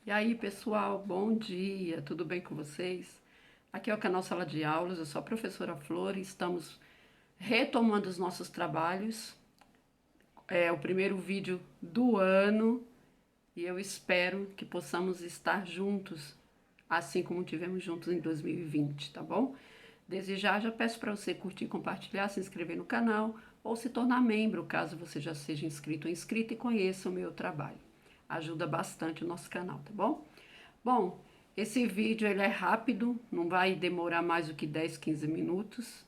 E aí, pessoal, bom dia, tudo bem com vocês? Aqui é o canal Sala de Aulas, eu sou a professora Flor e estamos retomando os nossos trabalhos. É o primeiro vídeo do ano e eu espero que possamos estar juntos, assim como tivemos juntos em 2020, tá bom? Desde já peço para você curtir, compartilhar, se inscrever no canal ou se tornar membro, caso você já seja inscrito ou inscrita e conheça o meu trabalho. Ajuda bastante o nosso canal, tá bom? Bom, esse vídeo ele é rápido, não vai demorar mais do que 10, 15 minutos.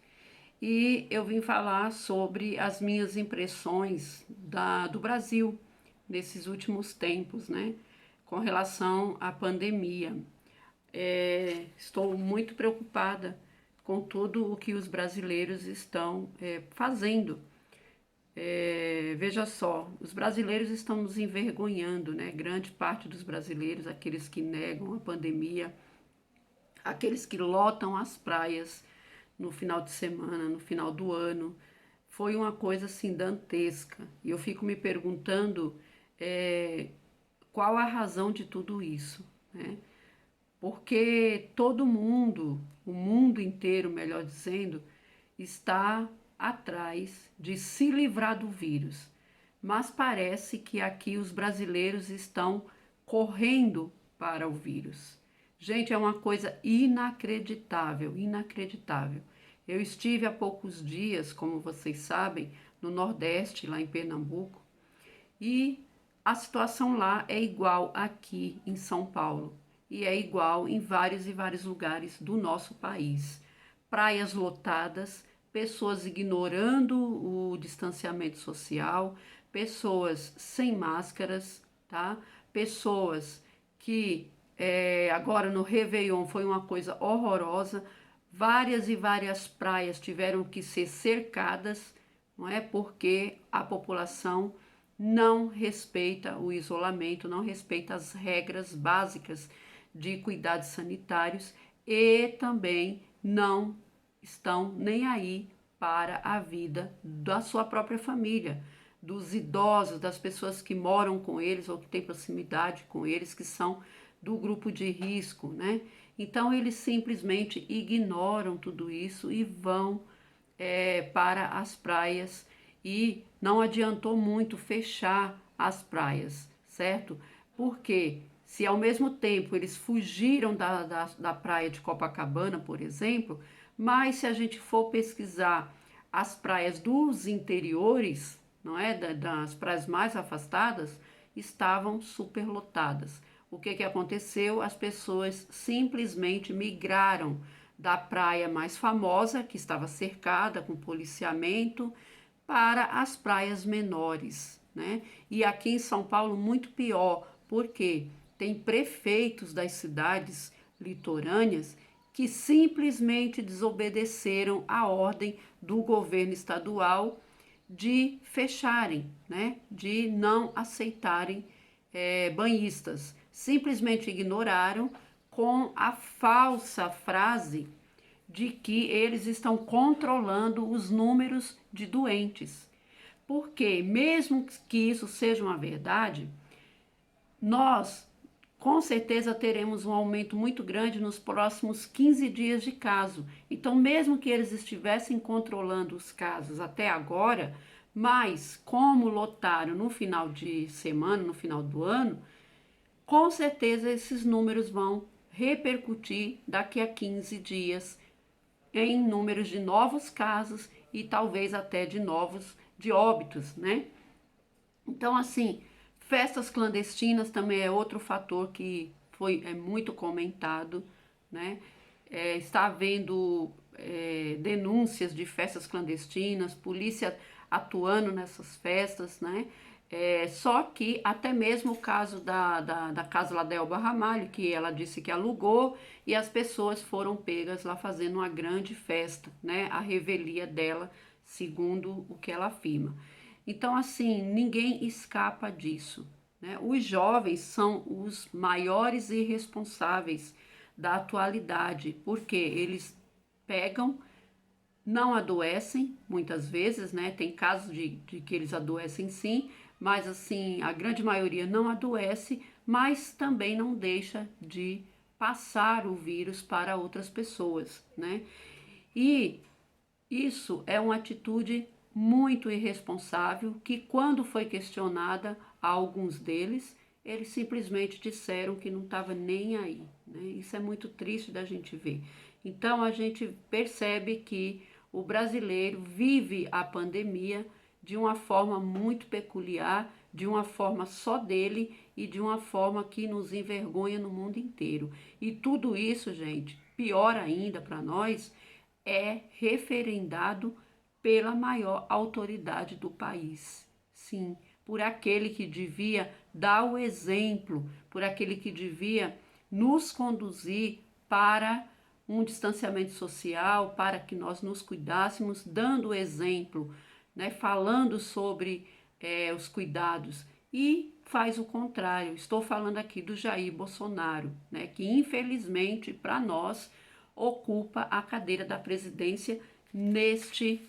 E eu vim falar sobre as minhas impressões do Brasil nesses últimos tempos, né? Com relação à pandemia. Estou muito preocupada com tudo o que os brasileiros estão fazendo. Veja só, os brasileiros estão nos envergonhando, né? Grande parte dos brasileiros, aqueles que negam a pandemia, aqueles que lotam as praias no final de semana, no final do ano, foi uma coisa assim dantesca. E eu fico me perguntando qual a razão de tudo isso, né? Porque todo mundo, o mundo inteiro, melhor dizendo, está atrás de se livrar do vírus. Mas parece que aqui os brasileiros estão correndo para o vírus. Gente, é uma coisa inacreditável, inacreditável. Eu estive há poucos dias, como vocês sabem, no Nordeste, lá em Pernambuco, e a situação lá é igual aqui em São Paulo e é igual em vários e vários lugares do nosso país. Praias lotadas, pessoas ignorando o distanciamento social, pessoas sem máscaras, tá? Pessoas que agora no Réveillon foi uma coisa horrorosa. Várias e várias praias tiveram que ser cercadas, não é? Porque a população não respeita o isolamento, não respeita as regras básicas de cuidados sanitários e também não estão nem aí para a vida da sua própria família, dos idosos, das pessoas que moram com eles ou que têm proximidade com eles, que são do grupo de risco, né? Então eles simplesmente ignoram tudo isso e vão para as praias e não adiantou muito fechar as praias, certo? Porque se ao mesmo tempo eles fugiram da praia de Copacabana, por exemplo, mas se a gente for pesquisar as praias dos interiores, não é, das praias mais afastadas, estavam superlotadas. O que aconteceu? As pessoas simplesmente migraram da praia mais famosa, que estava cercada com policiamento, para as praias menores, né? E aqui em São Paulo, muito pior, porque tem prefeitos das cidades litorâneas que simplesmente desobedeceram a ordem do governo estadual de fecharem, né? De não aceitarem banhistas. Simplesmente ignoraram com a falsa frase de que eles estão controlando os números de doentes. Porque, mesmo que isso seja uma verdade, nós com certeza teremos um aumento muito grande nos próximos 15 dias de caso. Então, mesmo que eles estivessem controlando os casos até agora, mas como lotaram no final de semana, no final do ano, com certeza esses números vão repercutir daqui a 15 dias em números de novos casos e talvez até de óbitos, né? Então, assim, festas clandestinas também é outro fator que é muito comentado, né? Está havendo denúncias de festas clandestinas, polícia atuando nessas festas, né? Só que até mesmo o caso da casa lá da Elba Ramalho, que ela disse que alugou e as pessoas foram pegas lá fazendo uma grande festa, né? A revelia dela, segundo o que ela afirma. Então, assim, ninguém escapa disso, né? Os jovens são os maiores irresponsáveis da atualidade, porque eles pegam, não adoecem muitas vezes, né? Tem casos de que eles adoecem sim, mas assim, a grande maioria não adoece mas também não deixa de passar o vírus para outras pessoas, né? E isso é uma atitude muito irresponsável que, quando foi questionada a alguns deles, eles simplesmente disseram que não estava nem aí, né? Isso é muito triste da gente ver. Então a gente percebe que o brasileiro vive a pandemia de uma forma muito peculiar, de uma forma só dele e de uma forma que nos envergonha no mundo inteiro. E tudo isso, gente, pior ainda para nós, é referendado pela maior autoridade do país. Sim, por aquele que devia dar o exemplo, por aquele que devia nos conduzir para um distanciamento social, para que nós nos cuidássemos, dando o exemplo, né, falando sobre os cuidados, e faz o contrário. Estou falando aqui do Jair Bolsonaro, né, que infelizmente para nós ocupa a cadeira da presidência neste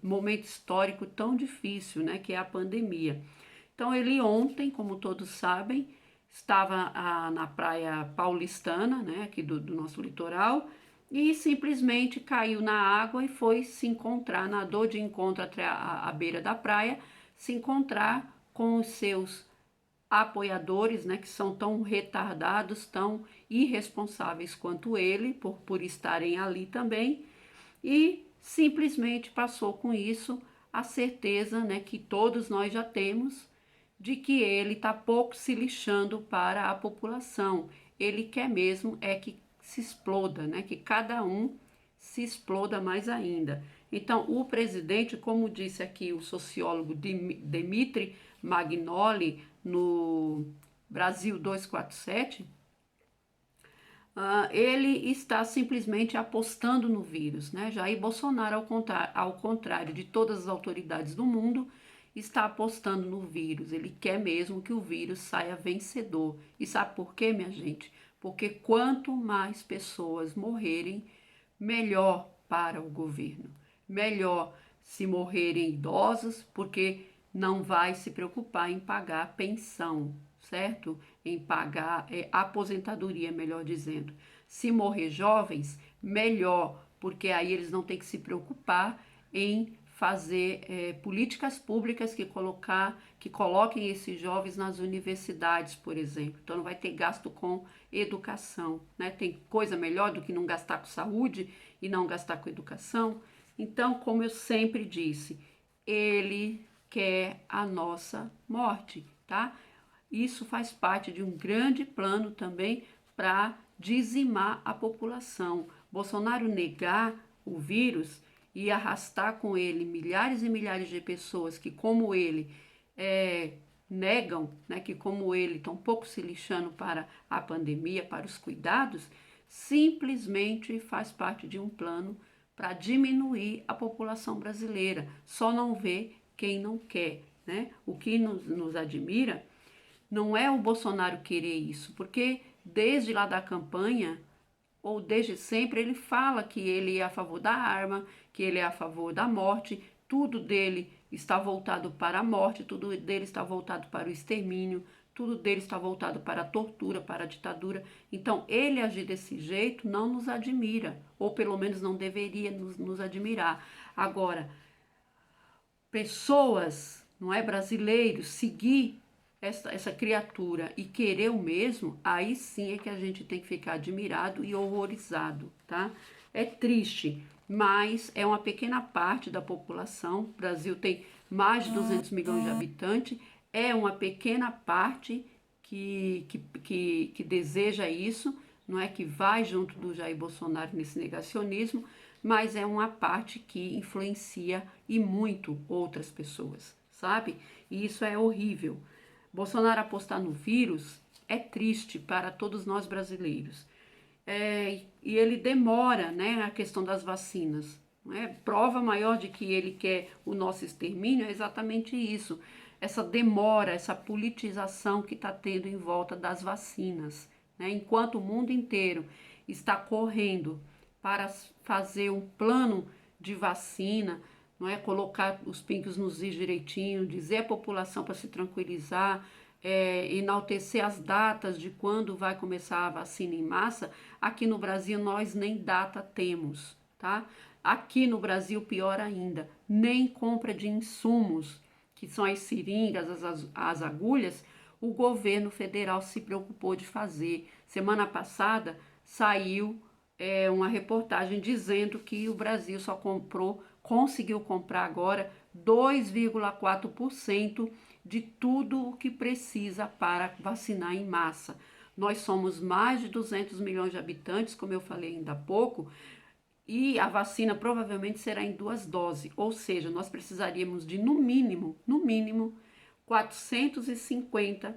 momento histórico tão difícil, né, que é a pandemia. Então ele ontem, como todos sabem, estava na praia paulistana, né, aqui do nosso litoral, e simplesmente caiu na água e foi se encontrar, nadou de encontro até a beira da praia, se encontrar com os seus apoiadores, né, que são tão retardados, tão irresponsáveis quanto ele, por estarem ali também, e simplesmente passou com isso a certeza, né, que todos nós já temos, de que ele está pouco se lixando para a população. Ele quer mesmo é que se exploda, né, que cada um se exploda mais ainda. Então, o presidente, como disse aqui o sociólogo Dimitri Magnoli, no Brasil 247, ele está simplesmente apostando no vírus, né? Jair Bolsonaro, ao contrário de todas as autoridades do mundo, está apostando no vírus. Ele quer mesmo que o vírus saia vencedor. E sabe por quê, minha gente? Porque quanto mais pessoas morrerem, melhor para o governo. Melhor se morrerem idosos, porque não vai se preocupar em pagar pensão, certo? Em pagar aposentadoria, melhor dizendo. Se morrer jovens, melhor, porque aí eles não têm que se preocupar em fazer políticas públicas que coloquem esses jovens nas universidades, por exemplo. Então não vai ter gasto com educação, né? Tem coisa melhor do que não gastar com saúde e não gastar com educação. Então, como eu sempre disse, ele quer a nossa morte, tá? Isso faz parte de um grande plano também para dizimar a população. Bolsonaro negar o vírus e arrastar com ele milhares e milhares de pessoas que, como ele, negam, né, que como ele estão pouco se lixando para a pandemia, para os cuidados, simplesmente faz parte de um plano para diminuir a população brasileira. Só não vê quem não quer, né? O que nos admira não é o Bolsonaro querer isso, porque desde lá da campanha, ou desde sempre, ele fala que ele é a favor da arma, que ele é a favor da morte, tudo dele está voltado para a morte, tudo dele está voltado para o extermínio, tudo dele está voltado para a tortura, para a ditadura. Então, ele agir desse jeito não nos admira, ou pelo menos não deveria nos admirar. Agora, pessoas, não é, brasileiros, seguir essa criatura e querer o mesmo, aí sim é que a gente tem que ficar admirado e horrorizado, tá? É triste, mas é uma pequena parte da população. O Brasil tem mais de 200 milhões de habitantes, é uma pequena parte que deseja isso, não é, que vai junto do Jair Bolsonaro nesse negacionismo, mas é uma parte que influencia e muito outras pessoas, sabe? E isso é horrível. Bolsonaro apostar no vírus é triste para todos nós brasileiros. E ele demora, né, a questão das vacinas. Né? Prova maior de que ele quer o nosso extermínio é exatamente isso. Essa demora, essa politização que está tendo em volta das vacinas. Né? Enquanto o mundo inteiro está correndo para fazer um plano de vacina, não é, colocar os pincos nos is direitinho, dizer à população para se tranquilizar, enaltecer as datas de quando vai começar a vacina em massa, aqui no Brasil nós nem data temos, tá? Aqui no Brasil, pior ainda, nem compra de insumos, que são as seringas, as agulhas, o governo federal se preocupou de fazer. Semana passada saiu uma reportagem dizendo que o Brasil só conseguiu comprar agora 2,4% de tudo o que precisa para vacinar em massa. Nós somos mais de 200 milhões de habitantes, como eu falei ainda há pouco, e a vacina provavelmente será em 2 doses, ou seja, nós precisaríamos de no mínimo, 450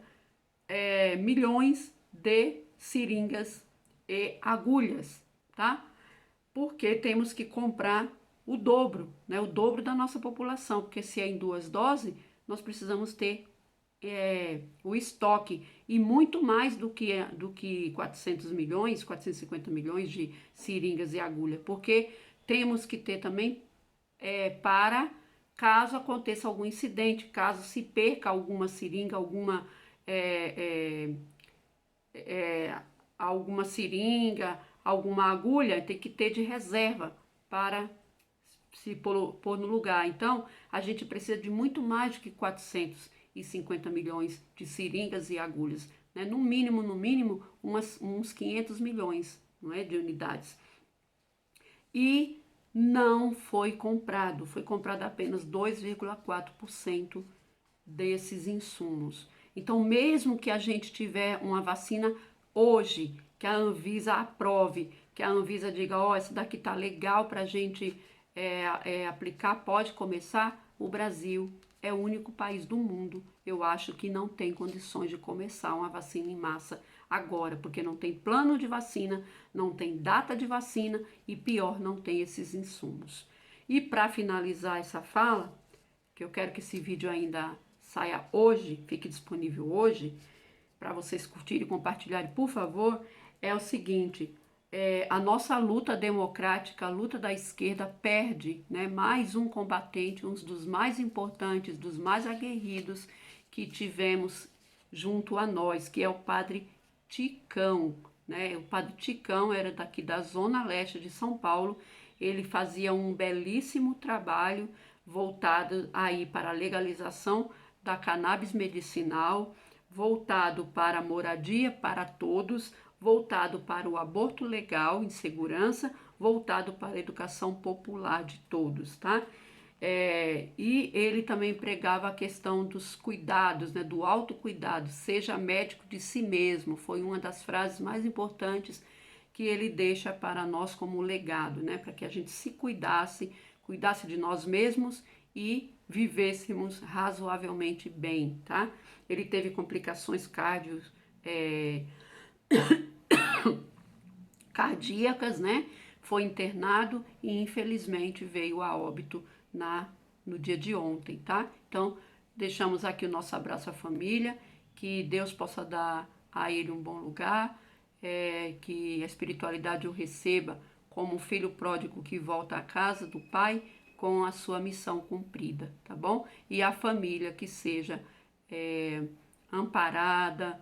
milhões de seringas e agulhas, tá? Porque temos que comprar o dobro, né? O dobro da nossa população, porque se é em 2 doses, nós precisamos ter o estoque e muito mais do que 400 milhões, 450 milhões de seringas e agulha, porque temos que ter também para caso aconteça algum incidente, caso se perca alguma seringa, alguma seringa, alguma agulha, tem que ter de reserva para se pôr no lugar. Então, a gente precisa de muito mais do que 450 milhões de seringas e agulhas, né? No mínimo, uns 500 milhões, não é, de unidades. E não foi comprado apenas 2,4% desses insumos. Então, mesmo que a gente tiver uma vacina hoje, que a Anvisa aprove, que a Anvisa diga, ó, essa daqui tá legal para a gente aplicar, pode começar, o Brasil é o único país do mundo, eu acho, que não tem condições de começar uma vacina em massa agora, porque não tem plano de vacina, não tem data de vacina e, pior, não tem esses insumos. E para finalizar essa fala, que eu quero que esse vídeo ainda saia hoje, fique disponível hoje, para vocês curtirem e compartilharem, por favor, é o seguinte: a nossa luta democrática, a luta da esquerda perde, né, mais um combatente, um dos mais importantes, dos mais aguerridos que tivemos junto a nós, que é o Padre Ticão, né? O Padre Ticão era daqui da Zona Leste de São Paulo, ele fazia um belíssimo trabalho voltado aí para a legalização da cannabis medicinal, voltado para a moradia para todos, voltado para o aborto legal em segurança, voltado para a educação popular de todos, tá? E ele também pregava a questão dos cuidados, né, do autocuidado, seja médico de si mesmo, foi uma das frases mais importantes que ele deixa para nós como legado, né, para que a gente se cuidasse de nós mesmos e vivêssemos razoavelmente bem, tá? Ele teve complicações cardíacas, né? Foi internado e infelizmente veio a óbito no dia de ontem, tá? Então, deixamos aqui o nosso abraço à família, que Deus possa dar a ele um bom lugar, que a espiritualidade o receba como um filho pródigo que volta à casa do Pai com a sua missão cumprida, tá bom? E a família que seja amparada,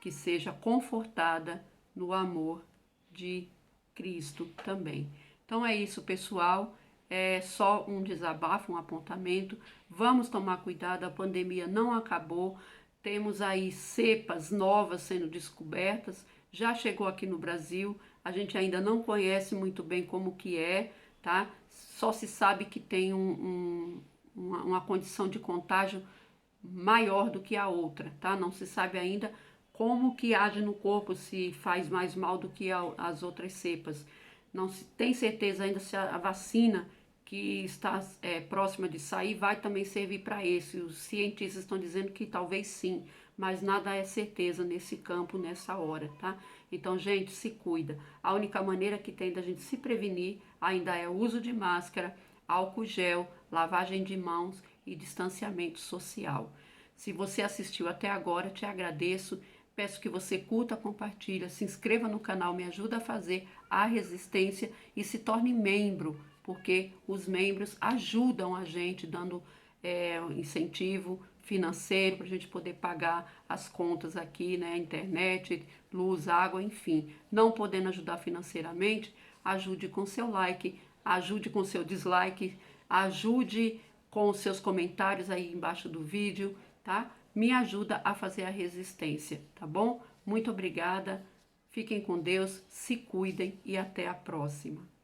que seja confortada no amor de Cristo também. Então é isso, pessoal. É só um desabafo, um apontamento. Vamos tomar cuidado, a pandemia não acabou. Temos aí cepas novas sendo descobertas. Já chegou aqui no Brasil. A gente ainda não conhece muito bem como que é, tá? Só se sabe que tem uma condição de contágio maior do que a outra, tá? Não se sabe ainda como que age no corpo, se faz mais mal do que as outras cepas. Não se tem certeza ainda se a vacina que está próxima de sair vai também servir para esse. Os cientistas estão dizendo que talvez sim, mas nada é certeza nesse campo, nessa hora, tá? Então, gente, se cuida. A única maneira que tem da gente se prevenir ainda é o uso de máscara, álcool gel, lavagem de mãos e distanciamento social. Se você assistiu até agora, te agradeço. Peço que você curta, compartilhe, se inscreva no canal, me ajuda a fazer a resistência e se torne membro, porque os membros ajudam a gente, dando incentivo financeiro para a gente poder pagar as contas aqui, né? Internet, luz, água, enfim. Não podendo ajudar financeiramente, ajude com seu like, ajude com seu dislike, ajude com os seus comentários aí embaixo do vídeo, tá? Me ajuda a fazer a resistência, tá bom? Muito obrigada, fiquem com Deus, se cuidem e até a próxima.